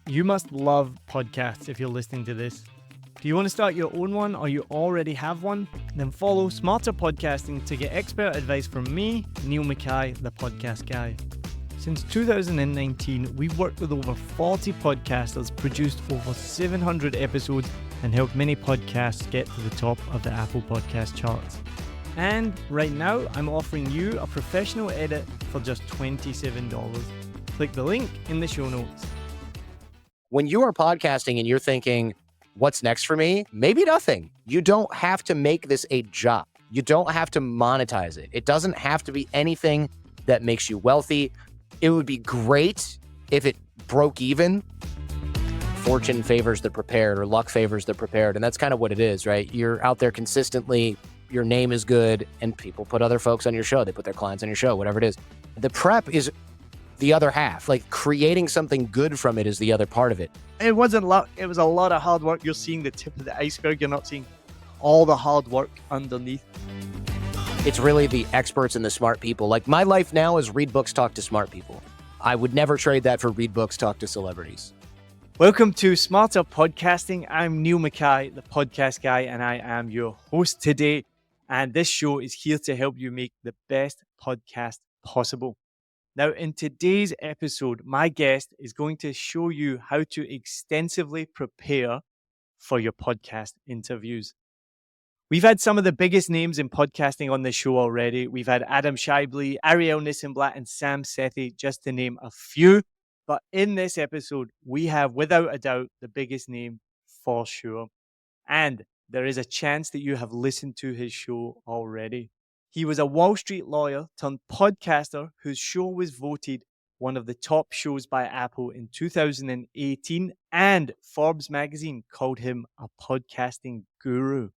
You must love podcasts if you're listening to this. Do you want to start your own one or you already have one? Then follow Smarter Podcasting to get expert advice from me, Neil Mackay, the podcast guy. Since 2019, we've worked with over 40 podcasters, produced over 700 episodes, and helped many podcasts get to the top of the Apple Podcast charts. And right now, I'm offering you a professional edit for just $27. Click the link in the show notes. When you are podcasting and you're thinking, what's next for me? Maybe nothing. You don't have to make this a job. You don't have to monetize it. It doesn't have to be anything that makes you wealthy. It would be great if it broke even. Fortune favors the prepared, or luck favors the prepared. And that's kind of what it is, right? You're out there consistently, your name is good, and people put other folks on your show. They put their clients on your show, whatever it is. The prep is the other half. Like, creating something good from it is the other part of it. It wasn't luck. It was a lot of hard work. You're seeing the tip of the iceberg. You're not seeing all the hard work underneath. It's really the experts and the smart people. Like, my life now is read books, talk to smart people. I would never trade that for read books, talk to celebrities. Welcome to Smarter Podcasting. I'm Neil Mackay, the podcast guy, and I am your host today. And this show is here to help you make the best podcast possible. Now, in today's episode, my guest is going to show you how to extensively prepare for your podcast interviews. We've had some of the biggest names in podcasting on the show already. We've had Adam Scheibele, Ariel Nissenblatt, and Sam Sethi, just to name a few. But in this episode, we have, without a doubt, the biggest name for sure. And there is a chance that you have listened to his show already. He was a Wall Street lawyer turned podcaster whose show was voted one of the top shows by Apple in 2018, and Forbes magazine called him a podcasting guru.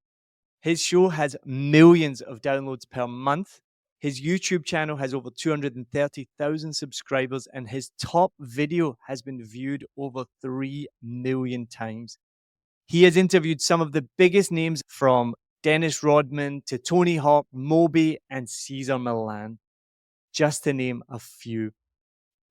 His show has millions of downloads per month. His YouTube channel has over 230,000 subscribers, and his top video has been viewed over 3 million times. He has interviewed some of the biggest names, from Dennis Rodman to Tony Hawk, Moby, and Cesar Millan, just to name a few.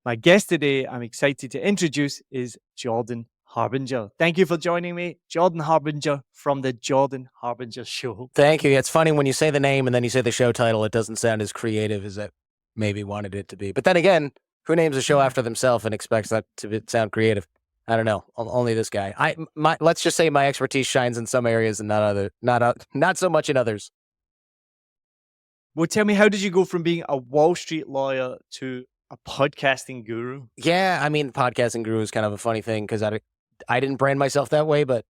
My guest today, I'm excited to introduce, is Jordan Harbinger. Thank you for joining me, Jordan Harbinger from the Jordan Harbinger Show. Thank you. It's funny when you say the name and then you say the show title, it doesn't sound as creative as it maybe wanted it to be. But then again, who names a show after themselves and expects that to sound creative? I don't know. Only this guy. Let's just say my expertise shines in some areas and not so much in others. Well, tell me, how did you go from being a Wall Street lawyer to a podcasting guru? Yeah, I mean, podcasting guru is kind of a funny thing because I didn't brand myself that way, but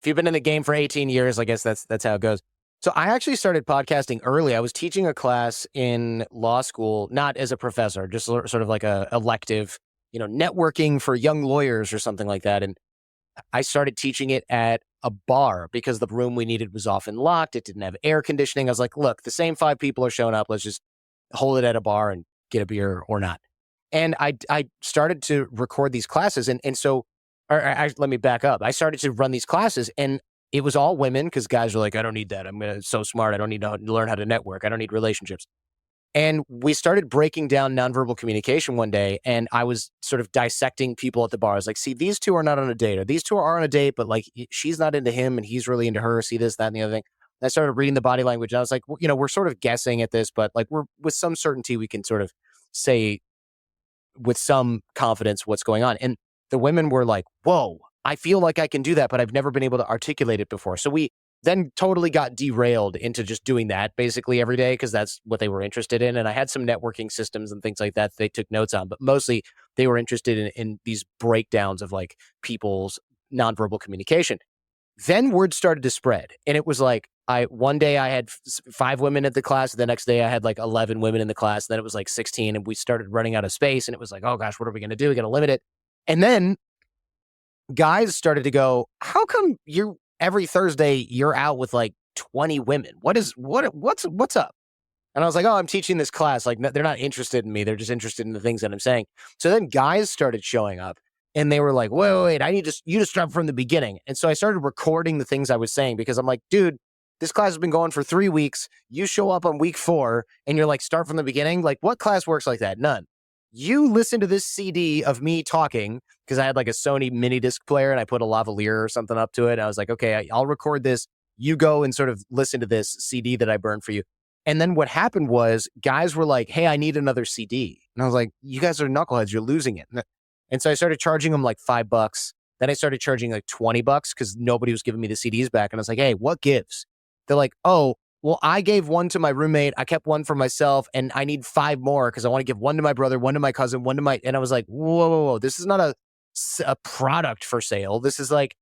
if you've been in the game for 18 years, I guess that's how it goes. So I actually started podcasting early. I was teaching a class in law school, not as a professor, just sort of like a elective, networking for young lawyers or something like that. And I started teaching it at a bar because the room we needed was often locked. It didn't have air conditioning. I was like, look, the same 5 people are showing up. Let's just hold it at a bar and get a beer or not. And I started to record these classes. Let me back up. I started to run these classes, and it was all women because guys are like, I don't need that. I'm so smart. I don't need to learn how to network. I don't need relationships. And we started breaking down nonverbal communication one day, and I was sort of dissecting people at the bar. I was like, see, these two are not on a date, or these two are on a date, but like she's not into him and he's really into her. See this, that, and the other thing. And I started reading the body language, and I was like, we're sort of guessing at this, but like we're with some certainty we can sort of say with some confidence what's going on. And the women were like, whoa, I feel like I can do that, but I've never been able to articulate it before. So we then totally got derailed into just doing that basically every day because that's what they were interested in. And I had some networking systems and things like that they took notes on, but mostly they were interested in these breakdowns of like people's nonverbal communication. Then word started to spread, and it was like, one day I had 5 women at the class. The next day I had like 11 women in the class. Then it was like 16, and we started running out of space, and it was like, oh gosh, what are we going to do? We got to limit it. And then guys started to go, how come every Thursday you're out with like 20 women? What's up? And I was like, oh, I'm teaching this class. Like, they're not interested in me. They're just interested in the things that I'm saying. So then guys started showing up, and they were like, wait, I need you to start from the beginning. And so I started recording the things I was saying because I'm like, dude, this class has been going for 3 weeks. You show up on week 4 and you're like, start from the beginning. Like, what class works like that? None. you listen to this CD of me talking, because I had like a Sony mini disc player and I put a lavalier or something up to it. I was like, okay, I'll record this. You go and sort of listen to this CD that I burned for you. And then what happened was guys were like, hey, I need another CD. And I was like, you guys are knuckleheads. You're losing it. And so I started charging them like $5. Then I started charging like $20 because nobody was giving me the CDs back. And I was like, hey, what gives? They're like, oh, well, I gave one to my roommate. I kept one for myself, and I need 5 more because I want to give one to my brother, one to my cousin, one to my. And I was like, whoa, whoa, whoa. This is not a product for sale. This is like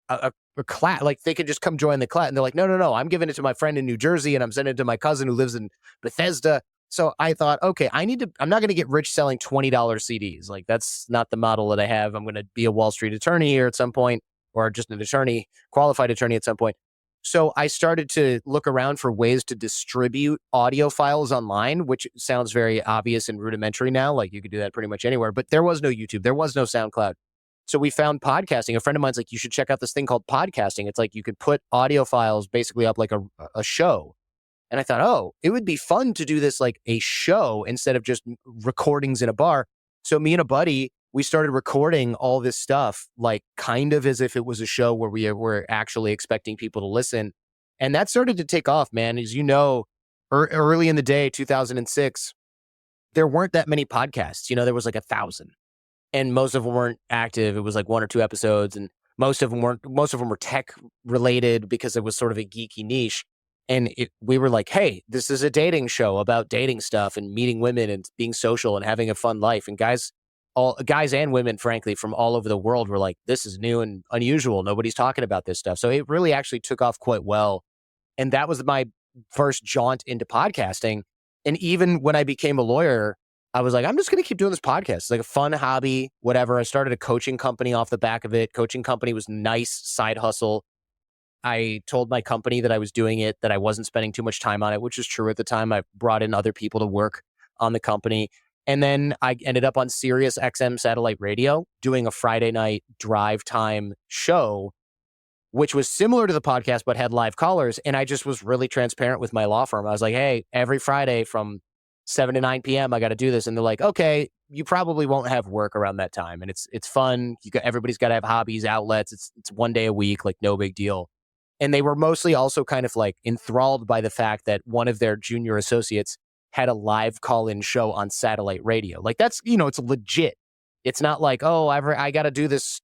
a class. Like they could just come join the class. And they're like, no, no, no. I'm giving it to my friend in New Jersey, and I'm sending it to my cousin who lives in Bethesda. So I thought, okay, I'm not going to get rich selling $20 CDs. Like that's not the model that I have. I'm going to be a Wall Street attorney here at some point, or just an attorney, qualified attorney at some point. So I started to look around for ways to distribute audio files online, which sounds very obvious and rudimentary now. Like you could do that pretty much anywhere, but there was no YouTube. There was no SoundCloud. So we found podcasting. A friend of mine's like, you should check out this thing called podcasting. It's like you could put audio files basically up like a show. And I thought, oh, it would be fun to do this like a show instead of just recordings in a bar. So me and a buddy, we started recording all this stuff, like kind of as if it was a show where we were actually expecting people to listen. And that started to take off, man. As you know, early in the day, 2006, there weren't that many podcasts. You know, there was like 1,000 and most of them weren't active. It was like 1 or 2 episodes. And most of them were tech related because it was sort of a geeky niche. And we were like, hey, this is a dating show about dating stuff and meeting women and being social and having a fun life. And guys and women, frankly, from all over the world were like, this is new and unusual. Nobody's talking about this stuff. So it really actually took off quite well. And that was my first jaunt into podcasting. And even when I became a lawyer, I was like, I'm just going to keep doing this podcast. It's like a fun hobby, whatever. I started a coaching company off the back of it. Coaching company was nice side hustle. I told my company that I was doing it, that I wasn't spending too much time on it, which is true at the time. I brought in other people to work on the company. And then I ended up on Sirius XM satellite radio doing a Friday night drive time show, which was similar to the podcast, but had live callers. And I just was really transparent with my law firm. I was like, hey, every Friday from 7 to 9 p.m., I got to do this. And they're like, okay, you probably won't have work around that time. And it's fun. Everybody's got to have hobbies, outlets. It's 1 day a week, like no big deal. And they were mostly also kind of like enthralled by the fact that one of their junior associates had a live call-in show on satellite radio. Like that's, it's legit. It's not like, oh, I got to do this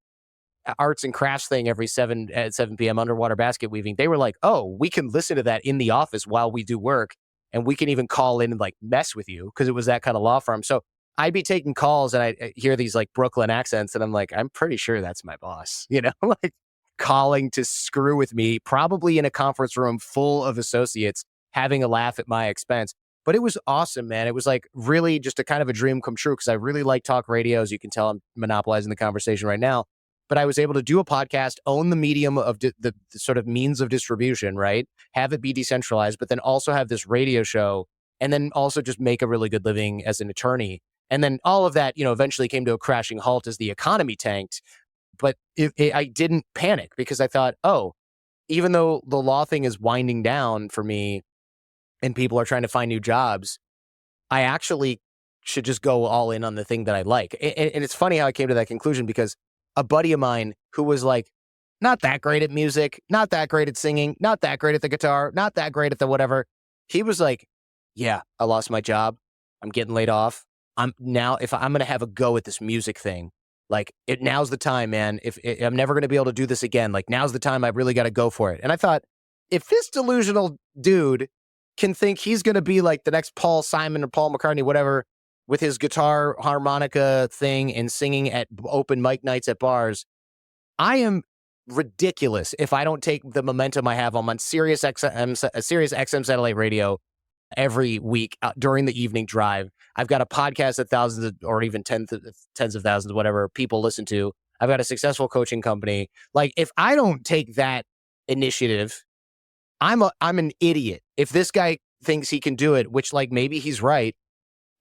arts and crafts thing every 7 p.m. underwater basket weaving. They were like, oh, we can listen to that in the office while we do work. And we can even call in and like mess with you because it was that kind of law firm. So I'd be taking calls and I hear these like Brooklyn accents and I'm like, I'm pretty sure that's my boss, like calling to screw with me, probably in a conference room full of associates having a laugh at my expense. But it was awesome, man. It was like really just a kind of a dream come true because I really like talk radio. As you can tell, I'm monopolizing the conversation right now. But I was able to do a podcast, own the medium of the sort of means of distribution, right? Have it be decentralized, but then also have this radio show and then also just make a really good living as an attorney. And then all of that, eventually came to a crashing halt as the economy tanked. But I didn't panic because I thought, oh, even though the law thing is winding down for me and people are trying to find new jobs, I actually should just go all in on the thing that I like. And it's funny how I came to that conclusion because a buddy of mine who was like, not that great at music, not that great at singing, not that great at the guitar, not that great at the whatever. He was like, yeah, I lost my job. I'm getting laid off. If I'm going to have a go at this music thing, like now's the time, man. If I'm never going to be able to do this again, like now's the time I really got to go for it. And I thought, if this delusional dude can think he's going to be like the next Paul Simon or Paul McCartney, whatever, with his guitar harmonica thing and singing at open mic nights at bars, I am ridiculous if I don't take the momentum I have. I'm on Sirius XM satellite radio every week during the evening drive. I've got a podcast that thousands or even tens of thousands, whatever, people listen to. I've got a successful coaching company. Like if I don't take that initiative, I'm an idiot. If this guy thinks he can do it, which like maybe he's right,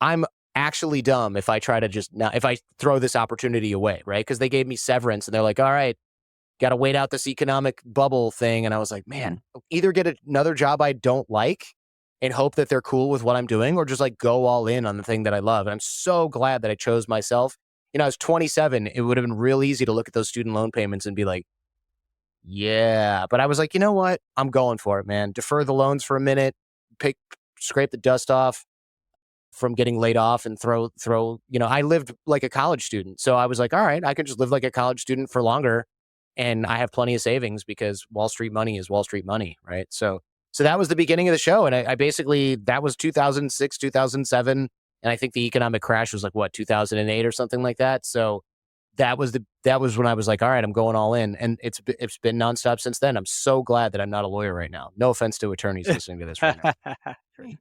I'm actually dumb if I try to if I throw this opportunity away, right? Because they gave me severance and they're like, all right, got to wait out this economic bubble thing. And I was like, man, either get another job I don't like and hope that they're cool with what I'm doing, or just like go all in on the thing that I love. And I'm so glad that I chose myself. I was 27. It would have been real easy to look at those student loan payments and be like, yeah. But I was like, you know what? I'm going for it, man. Defer the loans for a minute, scrape the dust off from getting laid off, and throw, I lived like a college student. So I was like, all right, I could just live like a college student for longer, and I have plenty of savings because Wall Street money is Wall Street money, right? So that was the beginning of the show. And I basically, that was 2006, 2007. And I think the economic crash was like, what, 2008 or something like that. So that was when I was like, all right, I'm going all in. And it's been nonstop since then. I'm so glad that I'm not a lawyer right now. No offense to attorneys listening to this right now.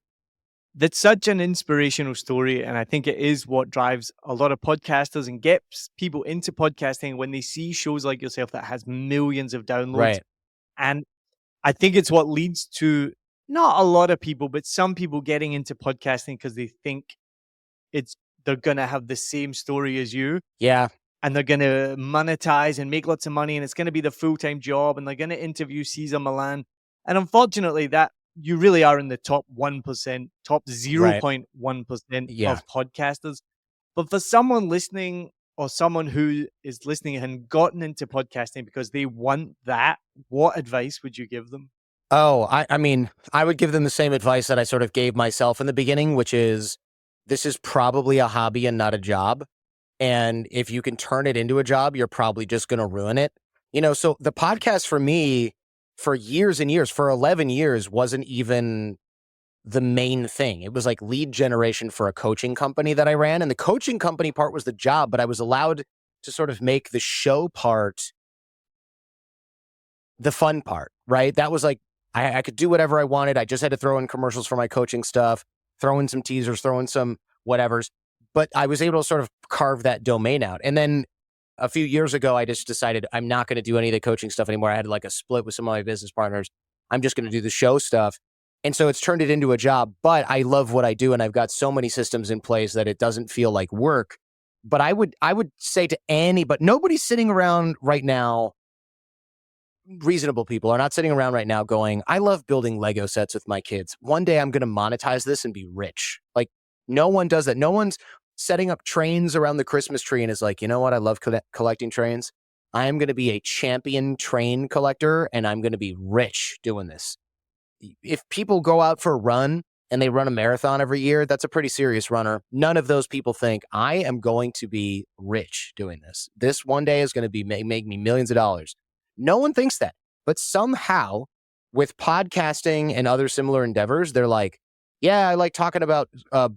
That's such an inspirational story. And I think it is what drives a lot of podcasters and gets people into podcasting when they see shows like yourself that has millions of downloads. Right. And I think it's what leads to not a lot of people, but some people getting into podcasting because they think they're going to have the same story as you. Yeah. And they're going to monetize and make lots of money, and it's going to be the full-time job, and they're going to interview Cesar Millan. And unfortunately, that you really are in the top 1%, top 0.1% Yeah. of podcasters. But for someone listening, or someone who is listening and gotten into podcasting because they want that, what advice would you give them? Oh, I mean, I would give them the same advice that I sort of gave myself in the beginning, which is, this is probably a hobby and not a job. And if you can turn it into a job, you're probably just going to ruin it. So the podcast for me, for years and years, for 11 years, wasn't even the main thing. It was like lead generation for a coaching company that I ran. And the coaching company part was the job, but I was allowed to sort of make the show part the fun part, right? That was like, I could do whatever I wanted. I just had to throw in commercials for my coaching stuff, throw in some teasers, throw in some whatevers. But I was able to sort of carve that domain out. And then a few years ago, I just decided I'm not going to do any of the coaching stuff anymore. I had like a split with some of my business partners. I'm just going to do the show stuff. And so it's turned it into a job, but I love what I do. And I've got so many systems in place that it doesn't feel like work. But I would say to anybody, nobody's sitting around right now, reasonable people are not sitting around right now going, I love building Lego sets with my kids. One day I'm going to monetize this and be rich. Like, no one does that. No one's setting up trains around the Christmas tree and is like, you know what? I love collecting trains. I am going to be a champion train collector, and I'm going to be rich doing this. If people go out for a run and they run a marathon every year, that's a pretty serious runner. None of those people think, I am going to be rich doing this. This one day is going to be make me millions of dollars. No one thinks that. But somehow, with podcasting and other similar endeavors, they're like, yeah, I like talking about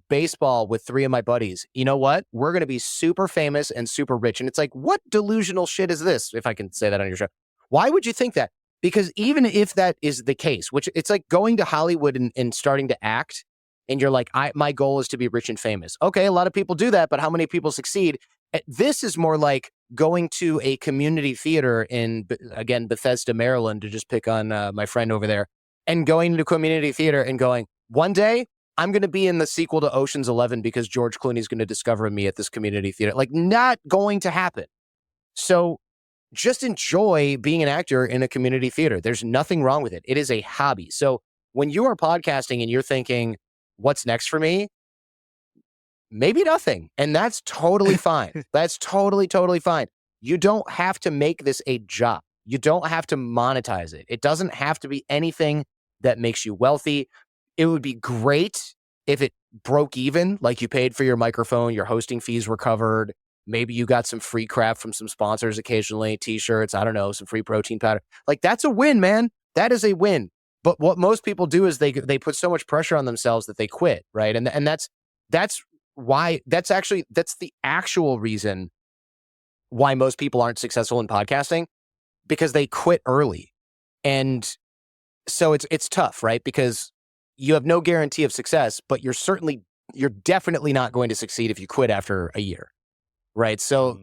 baseball with 3 of my buddies. You know what? We're going to be super famous and super rich. And it's like, what delusional shit is this? If I can say that on your show. Why would you think that? Because even if that is the case, which it's like going to Hollywood and starting to act, and you're like, my goal is to be rich and famous. Okay, a lot of people do that, but how many people succeed? This is more like going to a community theater in, again, Bethesda, Maryland, to just pick on my friend over there, and going to community theater and going, one day I'm going to be in the sequel to Ocean's 11 because George Clooney is going to discover me at this community theater. Like, not going to happen. So just enjoy being an actor in a community theater. There's nothing wrong with it. It is a hobby. So when you are podcasting and you're thinking, what's next for me? Maybe nothing. And that's totally fine. That's totally, totally fine. You don't have to make this a job. You don't have to monetize it. It doesn't have to be anything that makes you wealthy. It would be great if it broke even, like you paid for your microphone, your hosting fees were covered. Maybe you got some free crap from some sponsors occasionally, t-shirts, I don't know, some free protein powder. Like, that's a win, man. That is a win. But what most people do is they put so much pressure on themselves that they quit, right? And that's why, that's the actual reason why most people aren't successful in podcasting, because they quit early. And so it's tough, right? Because you have no guarantee of success, but you're definitely not going to succeed if you quit after a year, right? So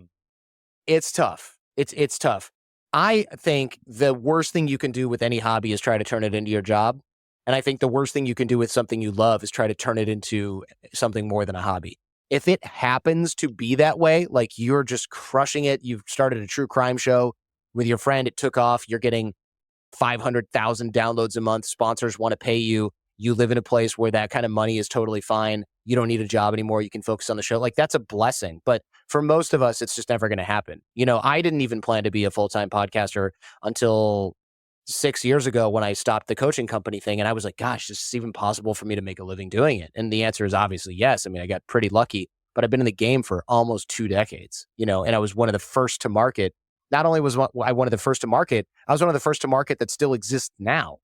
it's tough. It's tough. I think the worst thing you can do with any hobby is try to turn it into your job. And I think the worst thing you can do with something you love is try to turn it into something more than a hobby. If it happens to be that way, like you're just crushing it, you've started a true crime show with your friend, it took off, you're getting 500,000 downloads a month, sponsors want to pay you, you live in a place where that kind of money is totally fine. You don't need a job anymore. You can focus on the show. Like that's a blessing. But for most of us, it's just never going to happen. I didn't even plan to be a full time podcaster until 6 years ago when I stopped the coaching company thing. And I was like, gosh, is this even possible for me to make a living doing it? And the answer is obviously yes. I mean, I got pretty lucky, but I've been in the game for almost 2 decades, and I was one of the first to market. Not only was I one of the first to market, I was one of the first to market that still exists now.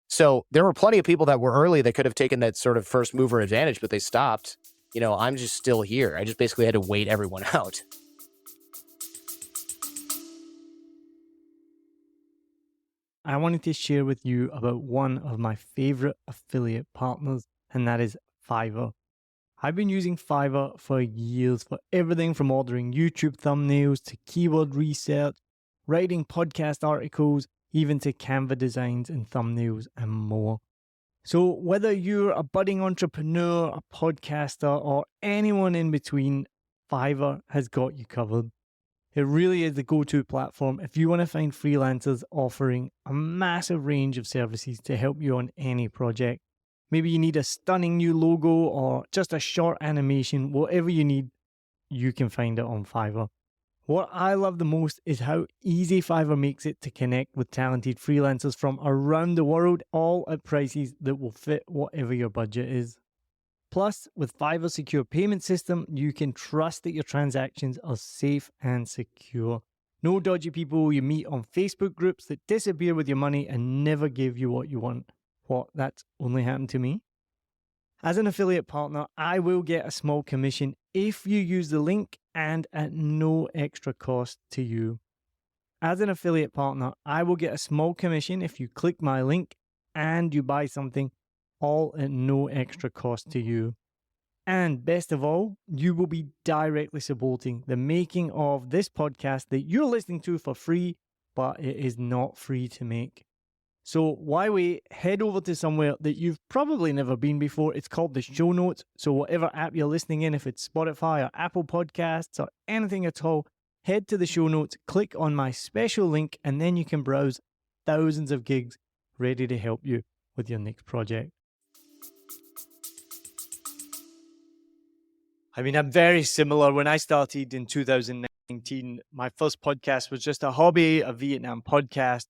So there were plenty of people that were early that could have taken that sort of first mover advantage, but they stopped. I'm just still here. I just basically had to wait everyone out. I wanted to share with you about one of my favorite affiliate partners, and that is Fiverr. I've been using Fiverr for years for everything from ordering YouTube thumbnails to keyword research, writing podcast articles, even to Canva designs and thumbnails and more. So whether you're a budding entrepreneur, a podcaster, or anyone in between, Fiverr has got you covered. It really is the go-to platform if you want to find freelancers offering a massive range of services to help you on any project. Maybe you need a stunning new logo or just a short animation, whatever you need, you can find it on Fiverr. What I love the most is how easy Fiverr makes it to connect with talented freelancers from around the world, all at prices that will fit whatever your budget is. Plus, with Fiverr's secure payment system, you can trust that your transactions are safe and secure. No dodgy people you meet on Facebook groups that disappear with your money and never give you what you want. What, that's only happened to me? As an affiliate partner, I will get a small commission if you use the link and at no extra cost to you. As an affiliate partner, I will get a small commission if you click my link and you buy something, all at no extra cost to you. And best of all, you will be directly supporting the making of this podcast that you're listening to for free, but it is not free to make. So why wait? Head over to somewhere that you've probably never been before. It's called the show notes. So whatever app you're listening in, if it's Spotify or Apple Podcasts or anything at all, head to the show notes, click on my special link, and then you can browse thousands of gigs ready to help you with your next project. I mean, I'm very similar. When I started in 2019, my first podcast was just a hobby, a Vietnam podcast.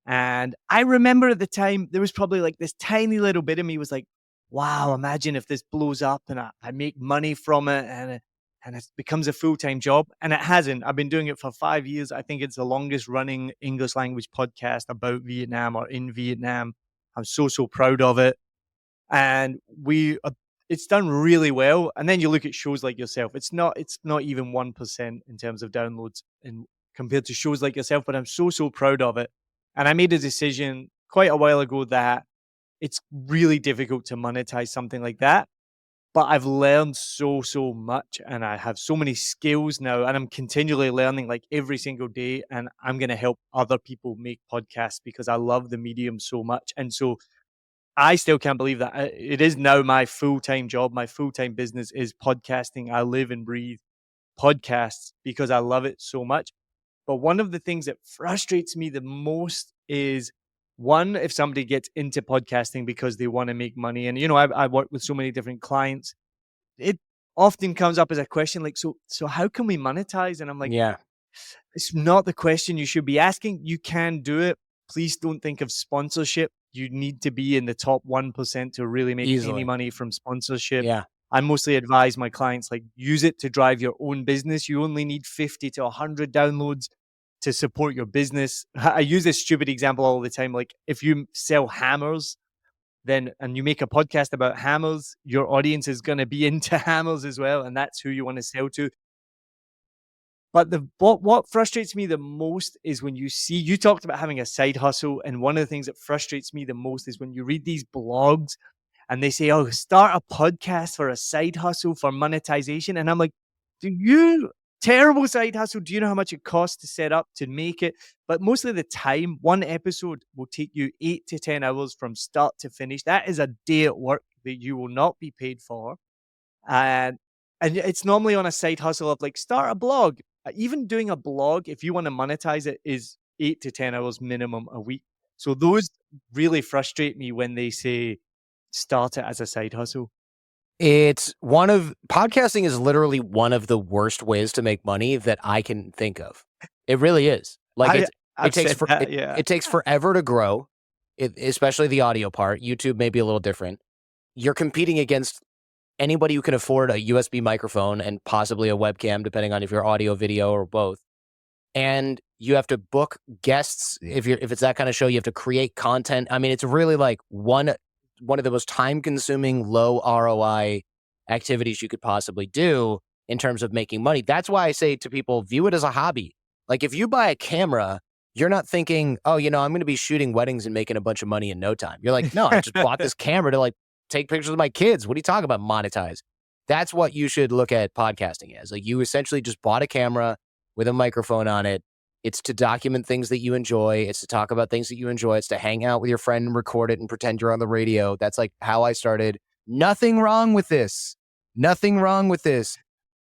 And I remember at the time, there was probably like this tiny little bit of me was like, wow, imagine if this blows up and I make money from it and it becomes a full-time job. And it hasn't. I've been doing it for 5 years. I think it's the longest running English language podcast about Vietnam or in Vietnam. I'm so proud of it. And it's done really well. And then you look at shows like yourself, it's not even 1% in terms of downloads and compared to shows like yourself, but I'm so proud of it. And I made a decision quite a while ago that it's really difficult to monetize something like that. But I've learned so much and I have so many skills now and I'm continually learning like every single day. And I'm going to help other people make podcasts because I love the medium so much. And so I still can't believe that it is now my full-time job. My full-time business is podcasting. I live and breathe podcasts because I love it so much. But one of the things that frustrates me the most is one, if somebody gets into podcasting because they want to make money. And, I work with so many different clients. It often comes up as a question like, so how can we monetize? And I'm like, Yeah. it's not the question you should be asking. You can do it. Please don't think of sponsorship. You need to be in the top 1% to really make any Easily. money from sponsorship. Yeah. I mostly advise my clients, like, use it to drive your own business. You only need 50 to 100 downloads to support your business. I use this stupid example all the time. Like, if you sell hammers, and you make a podcast about hammers, your audience is going to be into hammers as well. And that's who you want to sell to. But what frustrates me the most is when you talked about having a side hustle, and one of the things that frustrates me the most is when you read these blogs and they say, "Oh, start a podcast for a side hustle for monetization," and I'm like, "Do you terrible side hustle? Do you know how much it costs to set up to make it?" But most of the time, one episode will take you 8 to 10 hours from start to finish. That is a day at work that you will not be paid for. And it's normally on a side hustle of like start a blog. Even doing a blog, if you want to monetize it, is 8 to 10 hours minimum a week. So those really frustrate me when they say start it as a side hustle? It's podcasting is literally one of the worst ways to make money that I can think of. It really is. Like I it I've takes said that, yeah. it takes forever to grow, especially the audio part. YouTube may be a little different. You're competing against anybody who can afford a USB microphone and possibly a webcam, depending on if you're audio, video, or both. And you have to book guests. If it's that kind of show, you have to create content. I mean, it's really like one of the most time consuming, low ROI activities you could possibly do in terms of making money. That's why I say to people, view it as a hobby. Like if you buy a camera, you're not thinking, oh, I'm going to be shooting weddings and making a bunch of money in no time. You're like, no, I just bought this camera to like take pictures of my kids. What are you talking about? Monetize. That's what you should look at podcasting as. Like you essentially just bought a camera with a microphone on it. It's to document things that you enjoy. It's to talk about things that you enjoy. It's to hang out with your friend and record it and pretend you're on the radio. That's like how I started. Nothing wrong with this. Nothing wrong with this.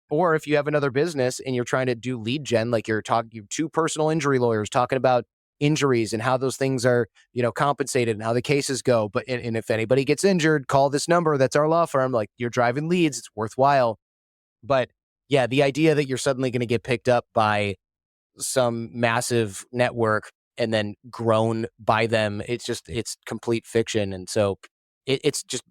Or if you have another business and you're trying to do lead gen, like you're two personal injury lawyers talking about injuries and how those things are, compensated and how the cases go. But and if anybody gets injured, call this number. That's our law firm. Like you're driving leads. It's worthwhile. But yeah, the idea that you're suddenly going to get picked up by some massive network and then grown by them, it's complete fiction. And so it's just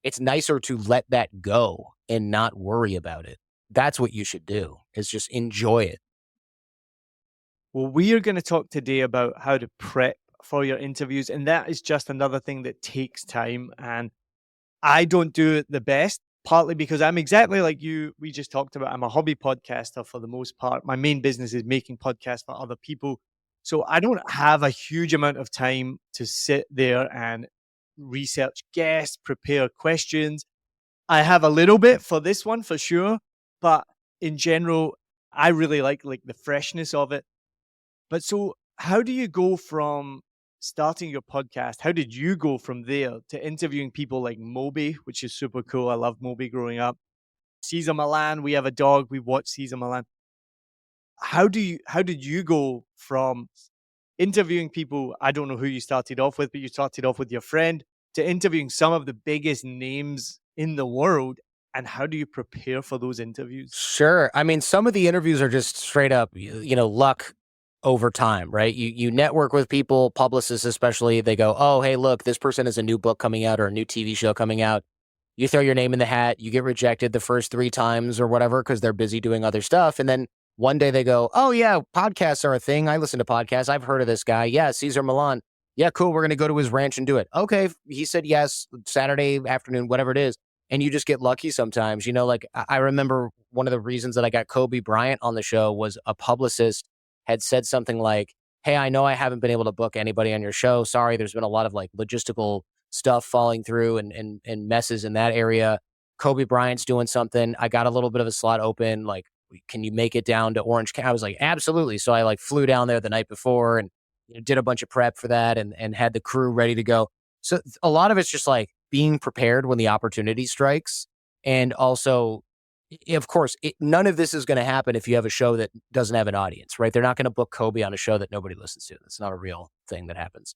it's nicer to let that go and not worry about it. That's what you should do, is just enjoy it. Well, we are going to talk today about how to prep for your interviews, and that is just another thing that takes time. And I don't do it the best, partly because I'm exactly like you. We just talked about, I'm a hobby podcaster for the most part. My main business is making podcasts for other people. So I don't have a huge amount of time to sit there and research guests, prepare questions. I have a little bit for this one for sure, but in general, I really like the freshness of it. But so how do you go from starting your podcast? How did you go from there to interviewing people like Moby, which is super cool? I loved Moby growing up. Caesar Milan, we have a dog. We watch Caesar Milan. How did you go from interviewing people? I don't know who you started off with, but you started off with your friend, to interviewing some of the biggest names in the world. And how do you prepare for those interviews? Sure. I mean, some of the interviews are just straight up, luck over time, right? You network with people, publicists especially. They go, oh, hey, look, this person has a new book coming out or a new TV show coming out. You throw your name in the hat. You get rejected the first 3 times or whatever because they're busy doing other stuff. And then one day they go, oh, yeah, podcasts are a thing. I listen to podcasts. I've heard of this guy. Yeah, Caesar Milan. Yeah, cool. We're going to go to his ranch and do it. Okay. He said yes, Saturday afternoon, whatever it is. And you just get lucky sometimes. Like I remember one of the reasons that I got Kobe Bryant on the show was a publicist had said something like, hey, I know I haven't been able to book anybody on your show. Sorry, there's been a lot of like logistical stuff falling through and messes in that area. Kobe Bryant's doing something. I got a little bit of a slot open. Like, can you make it down to Orange County? I was like, absolutely. So I like flew down there the night before and did a bunch of prep for that and had the crew ready to go. So a lot of it's just like being prepared when the opportunity strikes. And also, of course, none of this is going to happen if you have a show that doesn't have an audience, right? They're not going to book Kobe on a show that nobody listens to. That's not a real thing that happens.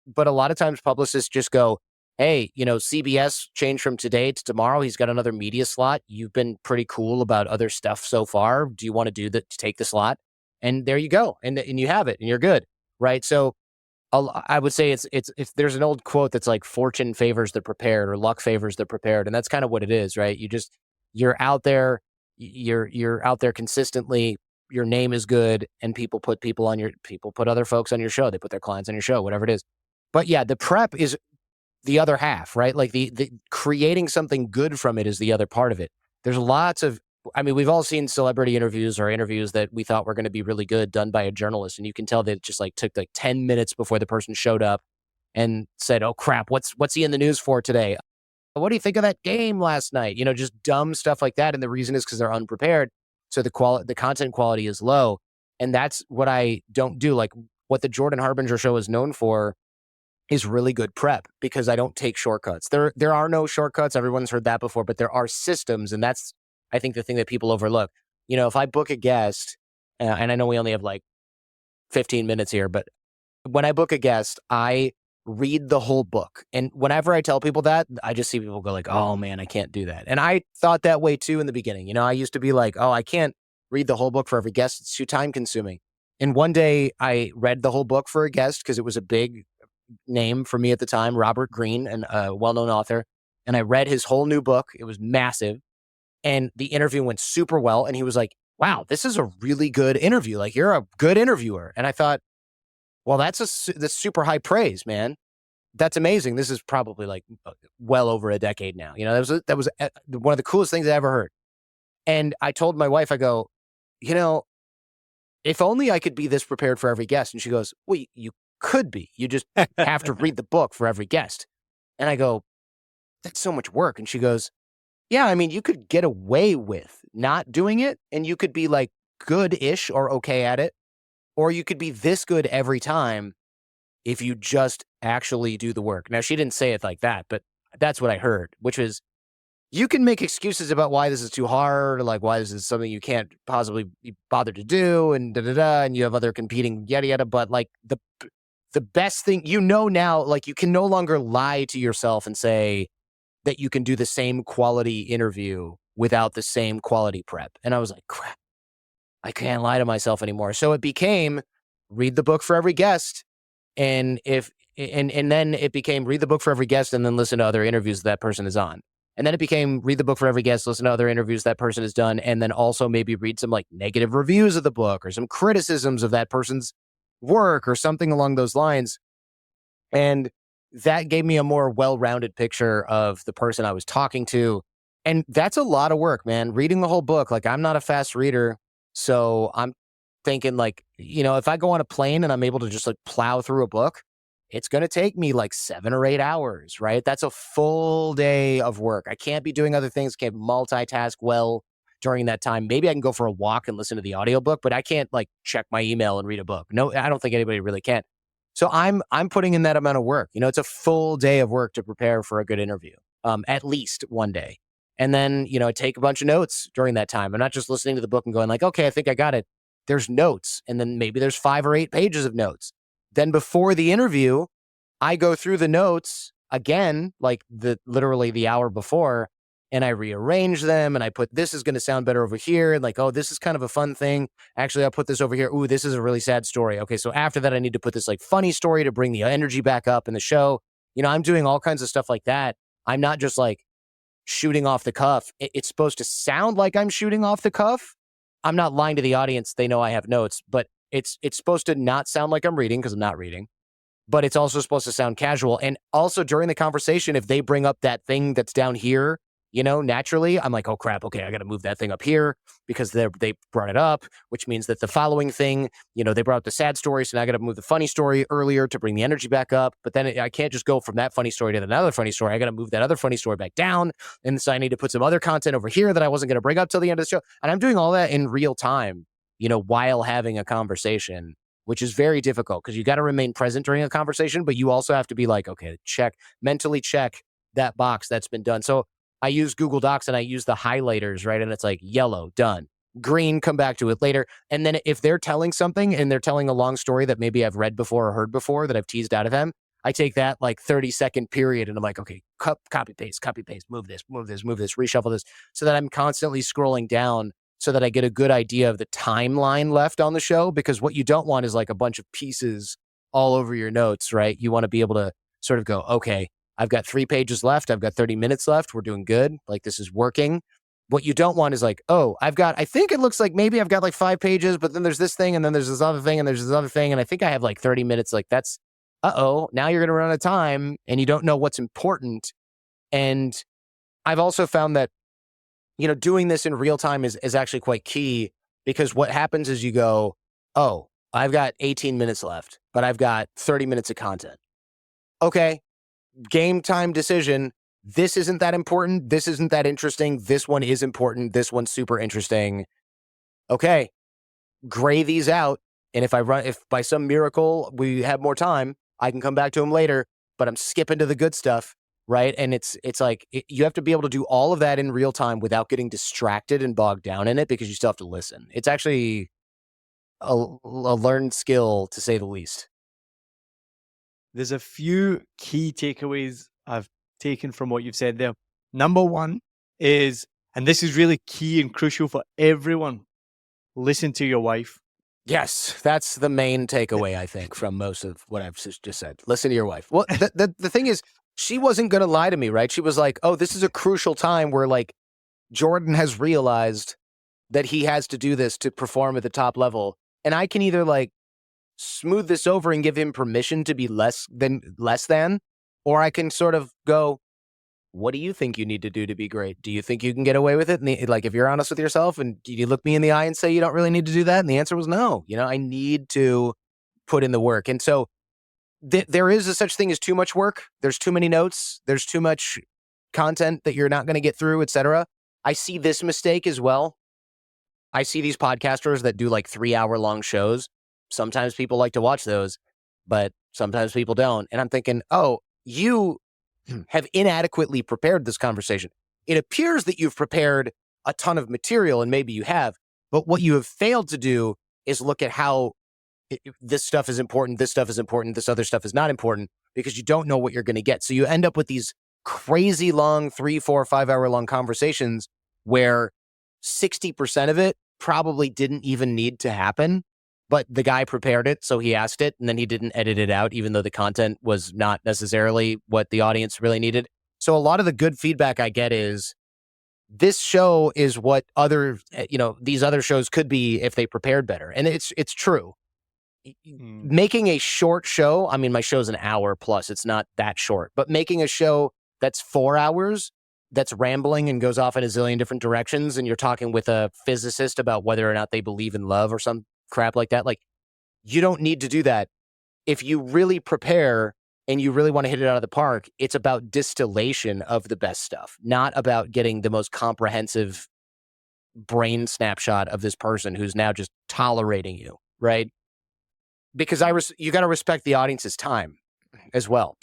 But a lot of times publicists just go, hey, CBS changed from today to tomorrow. He's got another media slot. You've been pretty cool about other stuff so far. Do you want to do that to take the slot? And there you go. And you have it and you're good. Right. So I would say it's if there's an old quote that's like fortune favors the prepared or luck favors the prepared. And that's kind of what it is, right? You're out there, you're out there consistently, your name is good, and people put other folks on your show. They put their clients on your show, whatever it is. But yeah, the prep is the other half, right? Like the creating something good from it is the other part of it. There's lots of, I mean, we've all seen celebrity interviews or interviews that we thought were going to be really good done by a journalist. And you can tell that it just like took like 10 minutes before the person showed up and said, oh crap, what's he in the news for today? What do you think of that game last night? Just dumb stuff like that. And the reason is because they're unprepared. So the content quality is low. And that's what I don't do. Like what the Jordan Harbinger show is known for is really good prep, because I don't take shortcuts. There are no shortcuts. Everyone's heard that before, but there are systems. And that's, I think, the thing that people overlook. If I book a guest, and I know we only have like 15 minutes here, but when I book a guest, I read the whole book. And whenever I tell people that, I just see people go like, oh man, I can't do that. And I thought that way too in the beginning. I used to be like, oh, I can't read the whole book for every guest. It's too time consuming. And one day I read the whole book for a guest because it was a big name for me at the time, Robert Greene, and a well-known author. And I read his whole new book. It was massive. And the interview went super well. And he was like, wow, this is a really good interview. Like, you're a good interviewer. And I thought, well, that's super high praise, man. That's amazing. This is probably like well over a decade now. That was one of the coolest things I ever heard. And I told my wife, I go, if only I could be this prepared for every guest. And she goes, well, you could be. You just have to read the book for every guest. And I go, that's so much work. And she goes, yeah, I mean, you could get away with not doing it and you could be like good-ish or okay at it. Or you could be this good every time if you just actually do the work. Now, she didn't say it like that, but that's what I heard, which is you can make excuses about why this is too hard, or like why this is something you can't possibly be bothered to do, and da-da-da, and you have other competing yada yada, but like the best thing, now, like you can no longer lie to yourself and say that you can do the same quality interview without the same quality prep. And I was like, crap, I can't lie to myself anymore. So it became read the book for every guest. And then it became read the book for every guest and then listen to other interviews that person is on. And then it became read the book for every guest, listen to other interviews that person has done, and then also maybe read some like negative reviews of the book or some criticisms of that person's work or something along those lines. And that gave me a more well-rounded picture of the person I was talking to. And that's a lot of work, man. Reading the whole book. Like, I'm not a fast reader. So I'm thinking like, if I go on a plane and I'm able to just like plow through a book, it's going to take me like 7 or 8 hours, right? That's a full day of work. I can't be doing other things, can't multitask well during that time. Maybe I can go for a walk and listen to the audiobook, but I can't like check my email and read a book. No, I don't think anybody really can. So I'm putting in that amount of work. It's a full day of work to prepare for a good interview, at least one day. And then, I take a bunch of notes during that time. I'm not just listening to the book and going like, okay, I think I got it. There's notes. And then maybe there's 5 or 8 pages of notes. Then before the interview, I go through the notes again, like literally the hour before, and I rearrange them and I put, this is going to sound better over here. And like, oh, this is kind of a fun thing. Actually, I'll put this over here. Ooh, this is a really sad story. Okay, so after that, I need to put this like funny story to bring the energy back up in the show. I'm doing all kinds of stuff like that. I'm not just like shooting off the cuff. It's supposed to sound like I'm shooting off the cuff. I'm not lying to the audience. They know I have notes, but it's supposed to not sound like I'm reading because I'm not reading. But it's also supposed to sound casual. And also during the conversation, if they bring up that thing that's down here, naturally, I'm like, oh crap, okay, I got to move that thing up here because they brought it up, which means that the following thing, they brought up the sad story, so now I got to move the funny story earlier to bring the energy back up. But then I can't just go from that funny story to another funny story. I got to move that other funny story back down. And so I need to put some other content over here that I wasn't going to bring up till the end of the show. And I'm doing all that in real time, while having a conversation, which is very difficult because you got to remain present during a conversation, but you also have to be like, okay, mentally check that box that's been done. So I use Google Docs and I use the highlighters, right? And it's like yellow, done. Green, come back to it later. And then if they're telling something and they're telling a long story that maybe I've read before or heard before that I've teased out of them, I take that like 30-second period and I'm like, okay, copy, paste, move this, reshuffle this, so that I'm constantly scrolling down so that I get a good idea of the timeline left on the show. Because what you don't want is like a bunch of pieces all over your notes, right? You want to be able to sort of go, okay, I've got 3 pages left. I've got 30 minutes left. We're doing good. Like, this is working. What you don't want is like, oh, I think it looks like maybe I've got like 5 pages, but then there's this thing and then there's this other thing and there's this other thing. And I think I have like 30 minutes. Like, that's, now you're going to run out of time and you don't know what's important. And I've also found that, doing this in real time is actually quite key, because what happens is you go, oh, I've got 18 minutes left, but I've got 30 minutes of content. Okay. Game time decision. This isn't that important. This isn't that interesting. This one is important. This one's super interesting. Okay. Gray these out. And if by some miracle we have more time, I can come back to them later, but I'm skipping to the good stuff. Right. And it's like you have to be able to do all of that in real time without getting distracted and bogged down in it, because you still have to listen. It's actually a learned skill, to say the least. There's a few key takeaways I've taken from what you've said there. Number one is, and this is really key and crucial for everyone, listen to your wife. Yes, that's the main takeaway, I think, from most of what I've just said. Listen to your wife. Well, the thing is, she wasn't going to lie to me, right? She was like, oh, this is a crucial time where, like, Jordan has realized that he has to do this to perform at the top level. And I can either, like, smooth this over and give him permission to be less than, or I can sort of go, what do you think you need to do to be great? Do you think you can get away with it? And like, if you're honest with yourself, and you look me in the eye and say you don't really need to do that? And the answer was no. I need to put in the work. And so there is a such thing as too much work. There's too many notes. There's too much content that you're not going to get through, etc. I see this mistake as well. I see these podcasters that do like 3-hour long shows. Sometimes people like to watch those, but sometimes people don't. And I'm thinking, oh, you have inadequately prepared this conversation. It appears that you've prepared a ton of material, and maybe you have, but what you have failed to do is look at how this stuff is important, this stuff is important, this other stuff is not important, because you don't know what you're going to get. So you end up with these crazy long 3, 4, 5-hour long conversations where 60% of it probably didn't even need to happen, but the guy prepared it, so he asked it, and then he didn't edit it out, even though the content was not necessarily what the audience really needed. So a lot of the good feedback I get is, this show is what these other shows could be if they prepared better. And it's true. Making a short show, I mean, my show's an hour plus, it's not that short, but making a show that's 4 hours, that's rambling and goes off in a zillion different directions, and you're talking with a physicist about whether or not they believe in love or some crap like that, like, you don't need to do that. If you really prepare and you really want to hit it out of the park, it's about distillation of the best stuff, not about getting the most comprehensive brain snapshot of this person who's now just tolerating you, right? Because you got to respect the audience's time as well.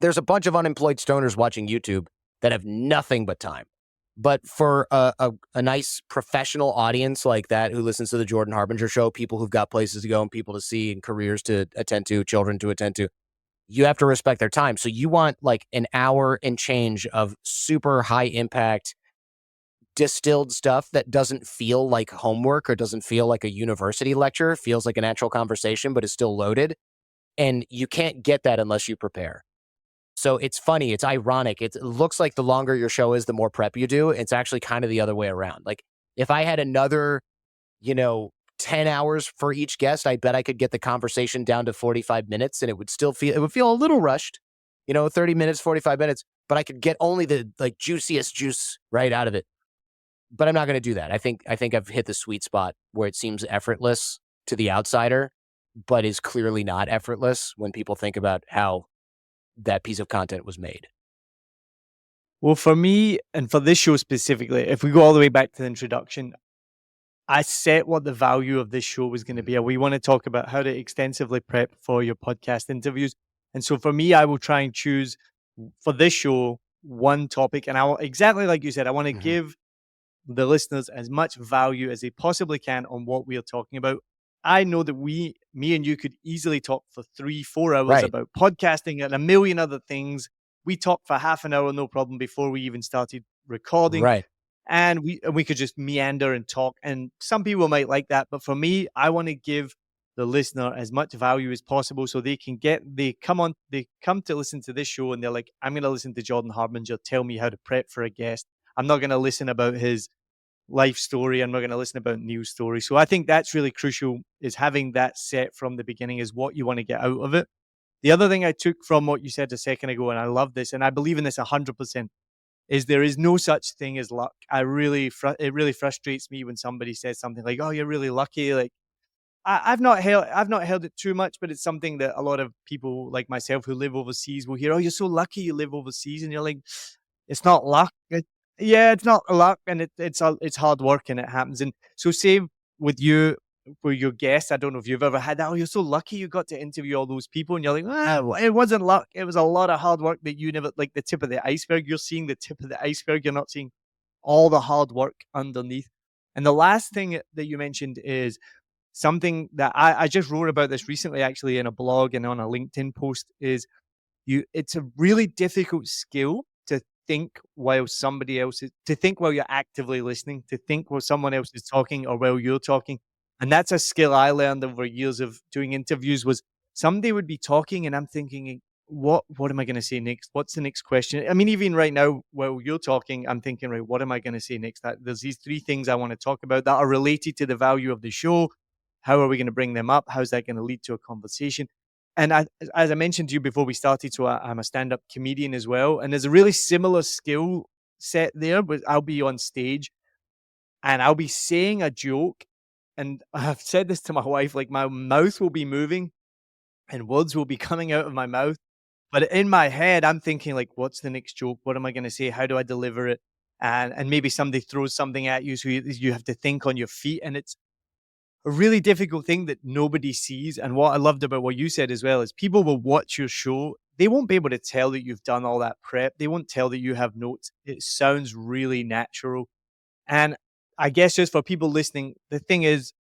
There's a bunch of unemployed stoners watching YouTube that have nothing but time. But for a nice professional audience like that who listens to the Jordan Harbinger show, people who've got places to go and people to see and careers to attend to, children to attend to, you have to respect their time. So you want like an hour and change of super high impact distilled stuff that doesn't feel like homework or doesn't feel like a university lecture, feels like a natural conversation, but is still loaded. And you can't get that unless you prepare. So it's funny. It's ironic. It looks like the longer your show is, the more prep you do. It's actually kind of the other way around. Like, if I had another, 10 hours for each guest, I bet I could get the conversation down to 45 minutes, and it would feel a little rushed, 30 minutes, 45 minutes, but I could get only the like juiciest juice right out of it. But I'm not going to do that. I think I've hit the sweet spot where it seems effortless to the outsider, but is clearly not effortless when people think about how that piece of content was made. Well, for me, and for this show specifically, if we go all the way back to the introduction, I set what the value of this show was going to be. We want to talk about how to extensively prep for your podcast interviews. And so for me, I will try and choose for this show one topic. And exactly like you said, I want to give the listeners as much value as they possibly can on what we are talking about. I know that me and you could easily talk for 3-4 hours about podcasting and a million other things. We talked for half an hour, no problem, before we even started recording. Right. And we could just meander and talk. And some people might like that. But for me, I want to give the listener as much value as possible so they come to listen to this show and they're like, I'm going to listen to Jordan Harbinger tell me how to prep for a guest. I'm not going to listen about his life story. I'm not going to listen about news stories. So I think that's really crucial, is having that set from the beginning is what you want to get out of it. The other thing I took from what you said a second ago, and I love this, and I believe in this 100%, is there is no such thing as luck. It really frustrates me when somebody says something like, "Oh, you're really lucky." Like, I've not held it too much, but it's something that a lot of people like myself who live overseas will hear. "Oh, you're so lucky you live overseas," and you're like, "It's not luck." It's not luck, and it's hard work, and it happens. And so, same with you, for your guests. I don't know if you've ever had that. "Oh, you're so lucky you got to interview all those people," and you're like, it wasn't luck. It was a lot of hard work that you never, like the tip of the iceberg. You're seeing the tip of the iceberg. You're not seeing all the hard work underneath. And the last thing that you mentioned is something that I just wrote about this recently, actually, in a blog and on a LinkedIn post, is it's a really difficult skill to think while somebody else is to think while you're actively listening, to think while someone else is talking or while you're talking. And that's a skill I learned over years of doing interviews. Was somebody would be talking and I'm thinking, what am I gonna say next? What's the next question? I mean, even right now, while you're talking, I'm thinking, right, what am I gonna say next? There's these three things I want to talk about that are related to the value of the show. How are we gonna bring them up? How's that gonna lead to a conversation? And as I mentioned to you before we started, so I'm a stand-up comedian as well, and there's a really similar skill set there. But I'll be on stage and I'll be saying a joke, and I've said this to my wife, like my mouth will be moving and words will be coming out of my mouth, but in my head, I'm thinking like, "What's the next joke? What am I going to say? How do I deliver it?" And maybe somebody throws something at you, so you have to think on your feet, and it's a really difficult thing that nobody sees. And what I loved about what you said as well is people will watch your show. They won't be able to tell that you've done all that prep. They won't tell that you have notes. It sounds really natural. And I guess just for people listening, the thing is,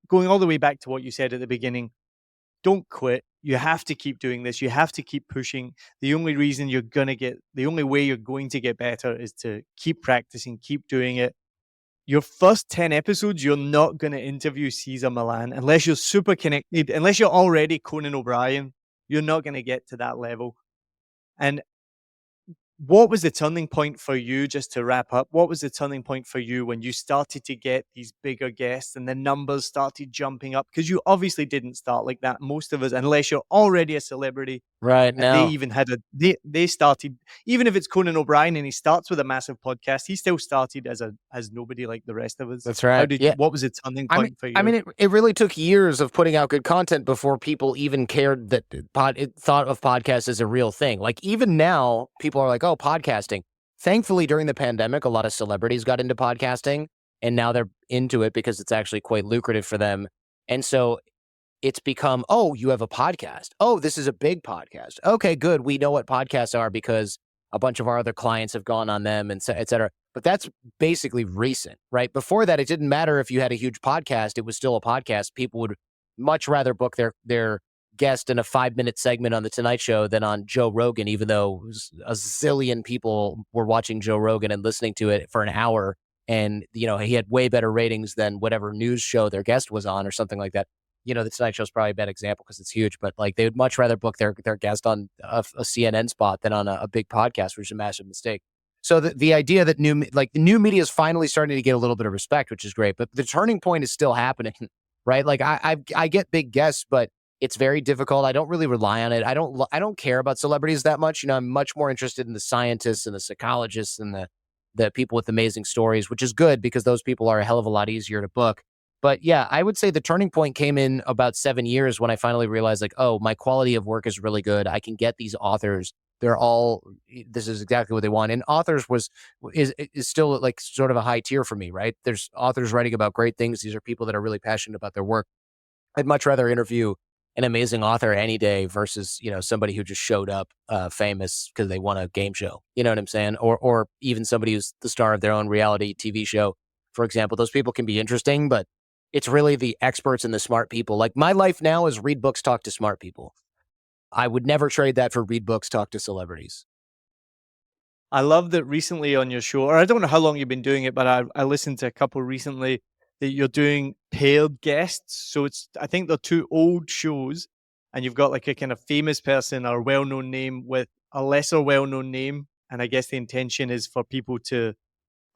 going all the way back to what you said at the beginning, don't quit. You have to keep doing this. You have to keep pushing. The only way you're going to get better is to keep practicing, keep doing it. Your first 10 episodes, you're not gonna interview Cesar Millan unless you're super connected, unless you're already Conan O'Brien, you're not gonna get to that level. And what was the turning point for you, just to wrap up, what was the turning point for you when you started to get these bigger guests and the numbers started jumping up? Because you obviously didn't start like that. Most of us, unless you're already a celebrity, Right they now. even had a they started, even if it's Conan O'Brien and he starts with a massive podcast, he still started as nobody like the rest of us. That's right. Yeah. What was the turning I mean, point for I you? mean, it really took years of putting out good content before people even cared that thought of podcasts as a real thing. Like even now, people are like, "Oh, podcasting." Thankfully, during the pandemic, a lot of celebrities got into podcasting, and now they're into it because it's actually quite lucrative for them. And so it's become, "Oh, you have a podcast. Oh, this is a big podcast. Okay, good. We know what podcasts are because a bunch of our other clients have gone on them and et cetera." But that's basically recent, right? Before that, it didn't matter if you had a huge podcast, it was still a podcast. People would much rather book their guest in a 5-minute segment on the Tonight Show than on Joe Rogan, even though a zillion people were watching Joe Rogan and listening to it for an hour. And, he had way better ratings than whatever news show their guest was on or something like that. The Tonight Show is probably a bad example because it's huge, but like they would much rather book their guest on a CNN spot than on a big podcast, which is a massive mistake. So the idea that the new media is finally starting to get a little bit of respect, which is great, but the turning point is still happening, right? Like I get big guests, but it's very difficult. I don't really rely on it. I don't care about celebrities that much. I'm much more interested in the scientists and the psychologists and the people with amazing stories, which is good because those people are a hell of a lot easier to book. But yeah, I would say the turning point came in about 7 years when I finally realized, like, oh, my quality of work is really good. I can get these authors. This is exactly what they want. And authors is still like sort of a high tier for me, right? There's authors writing about great things. These are people that are really passionate about their work. I'd much rather interview an amazing author any day versus, somebody who just showed up famous because they won a game show. You know what I'm saying? Or even somebody who's the star of their own reality TV show, for example. Those people can be interesting, but it's really the experts and the smart people. Like my life now is read books, talk to smart people. I would never trade that for read books, talk to celebrities. I love that recently on your show, or I don't know how long you've been doing it, but I listened to a couple recently that you're doing paired guests. So I think they're two old shows, and you've got like a kind of famous person or well known name with a lesser well known name. And I guess the intention is for people to,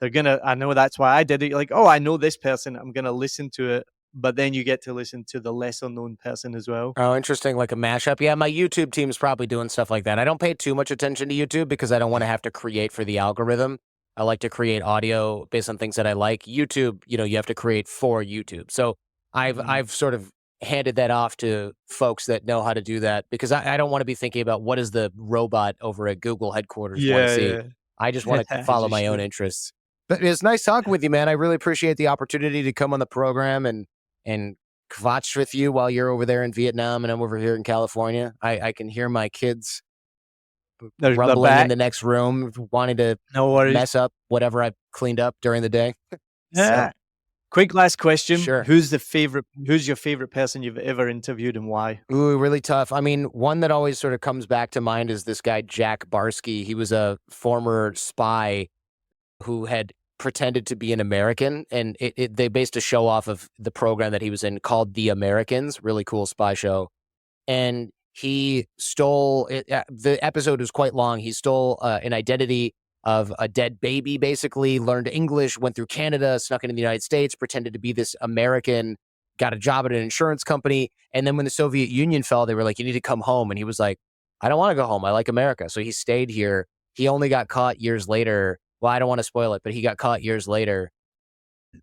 I know that's why I did it. You're like, oh, I know this person, I'm gonna listen to it. But then you get to listen to the lesser known person as well. Oh, interesting. Like a mashup. Yeah, my YouTube team's probably doing stuff like that. I don't pay too much attention to YouTube because I don't want to have to create for the algorithm. I like to create audio based on things that I like. YouTube, you have to create for YouTube. So I've sort of handed that off to folks that know how to do that because I don't want to be thinking about what does the robot over at Google headquarters want to Yeah, see. yeah. I just want to As follow you my own should. interests. But it's nice talking with you, man. I really appreciate the opportunity to come on the program and kvatch with you while you're over there in Vietnam and I'm over here in California. I can hear my kids They're rumbling in back. the next room, wanting to No worries. mess up whatever I've cleaned up during the day. So Yeah. Quick last question. Sure. Who's your favorite person you've ever interviewed and why? Ooh, really tough. I mean, one that always sort of comes back to mind is this guy, Jack Barsky. He was a former spy who had pretended to be an American, and they based a show off of the program that he was in called The Americans, really cool spy show. And he stole it. The episode was quite long. He stole an identity of a dead baby, basically, learned English, went through Canada, snuck into the United States, pretended to be this American, got a job at an insurance company. And then when the Soviet Union fell, they were like, you need to come home. And he was like, I don't want to go home. I like America. So he stayed here. He only got caught years later. Well, I don't want to spoil it, but he got caught years later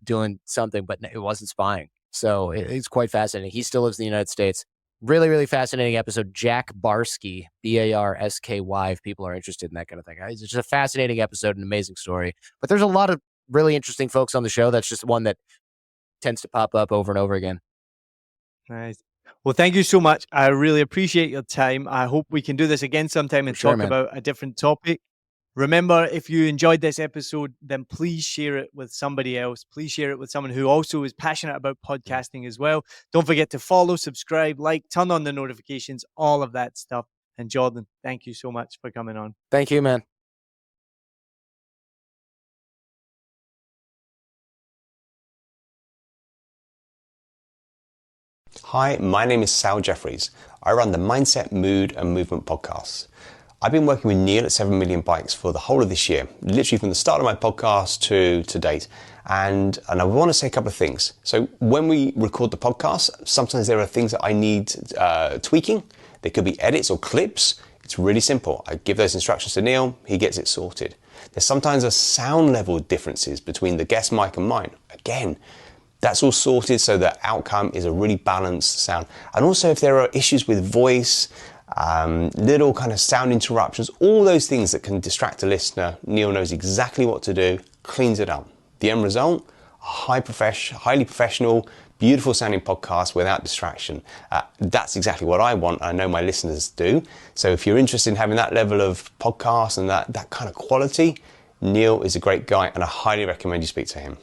doing something, but it wasn't spying. So it's quite fascinating. He still lives in the United States. Really, really fascinating episode. Jack Barsky, Barsky, if people are interested in that kind of thing. It's just a fascinating episode, an amazing story. But there's a lot of really interesting folks on the show. That's just one that tends to pop up over and over again. Nice. Well, thank you so much. I really appreciate your time. I hope we can do this again sometime and talk about a different topic. Remember, if you enjoyed this episode, then please share it with somebody else. Please share it with someone who also is passionate about podcasting as well. Don't forget to follow, subscribe, like, turn on the notifications, all of that stuff. And Jordan, thank you so much for coming on. Thank you, man. Hi, my name is Sal Jeffries. I run the Mindset, Mood and Movement podcasts. I've been working with Neil at 7 Million Bikes for the whole of this year, literally from the start of my podcast to date. And I want to say a couple of things. So when we record the podcast, sometimes there are things that I need tweaking. There could be edits or clips. It's really simple. I give those instructions to Neil, he gets it sorted. There's sometimes a sound level differences between the guest mic and mine. Again, that's all sorted so the outcome is a really balanced sound. And also if there are issues with voice, little kind of sound interruptions, all those things that can distract a listener, Neil knows exactly what to do, cleans it up. The end result, a highly professional, beautiful sounding podcast without distraction. That's exactly what I want. I know my listeners do. So if you're interested in having that level of podcast and that kind of quality, Neil is a great guy and I highly recommend you speak to him.